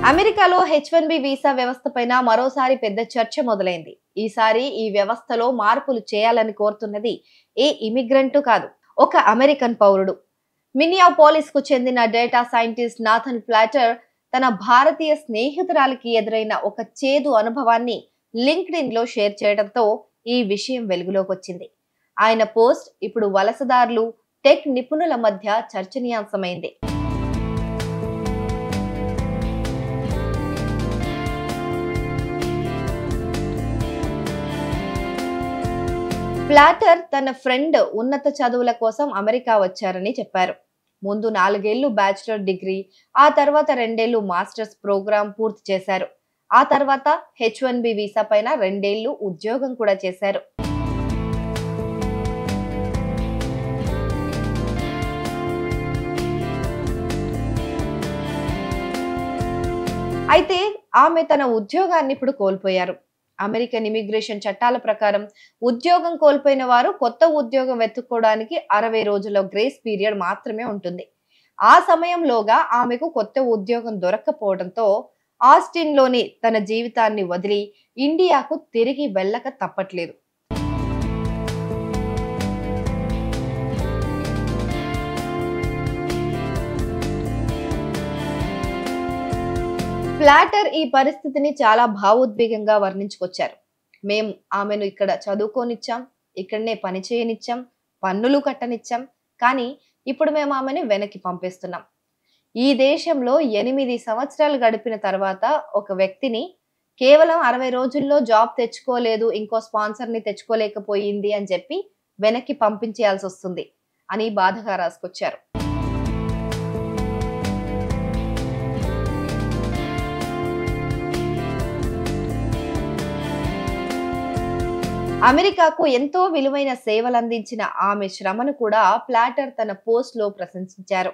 అమెరికాలో H1B visa వ్యవస్థ పైన మరోసారి పెద్ద చర్చ మొదలైంది. ఈసారి ఈ వ్యవస్థలో మార్పులు చేయాలని కోరుతున్నది ఏ ఇమిగ్రెంట్ కాదు, ఒక అమెరికన్ పౌరుడు. మిన్నియాపోలిస్ కు చెందిన డేటా సైంటిస్ట్ నాథన్ ప్లాటర్ తన భారతీయ స్నేహితురాలికి ఎదురైన ఒక చేదు అనుభవాన్ని లింక్డ్ఇన్ లో షేర్ చేయడంతో ఈ విషయం వెలుగులోకి వచ్చింది. ఆయన పోస్ట్ ఇప్పుడు వలసదారులు, టెక్ నిపుణుల మధ్య చర్చనీయాంశమైంది. ప్లాటర్ తన ఫ్రెండ్ ఉన్నత చదువుల కోసం అమెరికా వచ్చారని చెప్పారు. ముందు 4 ఏళ్లు బ్యాచిలర్ డిగ్రీ, ఆ తర్వాత 2 ఏళ్లు మాస్టర్స్ ప్రోగ్రాం పూర్తి చేశారు. ఆ తర్వాత H1B వీసా పైన 2 ఏళ్లు ఉద్యోగం కూడా చేశారు. అయితే ఆమె తన ఉద్యోగాన్ని ఇప్పుడు కోల్పోయారు. అమెరికన్ ఇమిగ్రేషన్ చట్టాల ప్రకారం ఉద్యోగం కోల్పోయిన వారు కొత్త ఉద్యోగం వెతుక్కోవడానికి 60 రోజుల గ్రేస్ పీరియడ్ మాత్రమే ఉంటుంది. ఆ సమయంలోగా ఆమెకు కొత్త ఉద్యోగం దొరక్కపోవడంతో ఆస్టిన్ లోని తన జీవితాన్ని వదిలి ఇండియాకు తిరిగి వెళ్ళక తప్పట్లేదు. ప్లాటర్ ఈ పరిస్థితిని చాలా భావోద్వేగంగా వర్ణించుకొచ్చారు. మేం ఆమెను ఇక్కడ చదువుకోనిచ్చాం, ఇక్కడనే పని చేయనిచ్చాం, పన్నులు కట్టనిచ్చాం, కానీ ఇప్పుడు మేము ఆమెను వెనక్కి పంపిస్తున్నాం. ఈ దేశంలో 8 సంవత్సరాలు గడిపిన తర్వాత ఒక వ్యక్తిని కేవలం 60 రోజుల్లో జాబ్ తెచ్చుకోలేదు, ఇంకో స్పాన్సర్ ని తెచ్చుకోలేకపోయింది అని చెప్పి వెనక్కి పంపించేయాల్సి వస్తుంది అని బాధగా రాసుకొచ్చారు. అమెరికాకు ఎంతో విలువైన సేవలు అందించిన ఆమె శ్రమను కూడా ప్లాటర్ తన పోస్ట్ లో ప్రశంసించారు.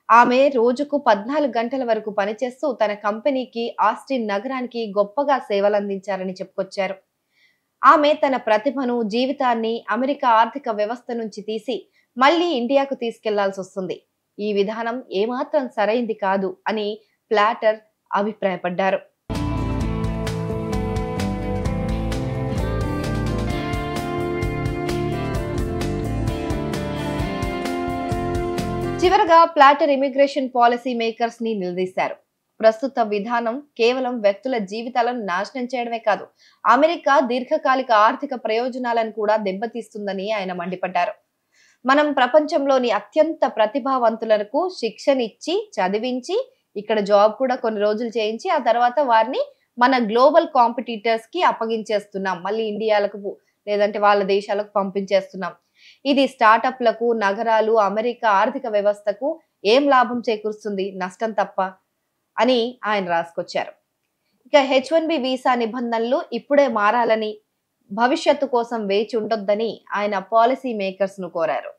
ఆమె రోజుకు 14 గంటల వరకు పనిచేస్తూ తన కంపెనీకి, ఆస్టిన్ నగరానికి గొప్పగా సేవలు అందించారని చెప్పుకొచ్చారు. ఆమె తన ప్రతిభను, జీవితాన్ని అమెరికా ఆర్థిక వ్యవస్థ నుంచి తీసి మళ్ళీ ఇండియాకు తీసుకెళ్లాల్సి వస్తుంది. ఈ విధానం ఏమాత్రం సరైంది కాదు అని ప్లాటర్ అభిప్రాయపడ్డారు. చివరగా ప్లాటర్ ఇమిగ్రేషన్ పాలసీ మేకర్స్ ని నిలదీశారు. ప్రస్తుత విధానం కేవలం వ్యక్తుల జీవితాలను నాశనం చేయడమే కాదు, అమెరికా దీర్ఘకాలిక ఆర్థిక ప్రయోజనాలను కూడా దెబ్బతీస్తుందని ఆయన మండిపడ్డారు. మనం ప్రపంచంలోని అత్యంత ప్రతిభావంతులకు శిక్షణిచ్చి, చదివించి, ఇక్కడ జాబ్ కూడా కొన్ని రోజులు చేయించి, ఆ తర్వాత వారిని మన గ్లోబల్ కాంపిటీటర్స్ కి అప్పగించేస్తున్నాం, మళ్ళీ ఇండియాలకు లేదంటే వాళ్ళ దేశాలకు పంపించేస్తున్నాం. ఇది స్టార్టప్లకు, నగరాలు, అమెరికా ఆర్థిక వ్యవస్థకు ఏం లాభం చేకూరుస్తుంది? నష్టం తప్ప అని ఆయన రాసుకొచ్చారు. ఇక H1B వీసా నిబంధనలు ఇప్పుడే మారాలని, భవిష్యత్తు కోసం వేచి ఉండొద్దని ఆయన పాలసీ మేకర్స్ ను కోరారు.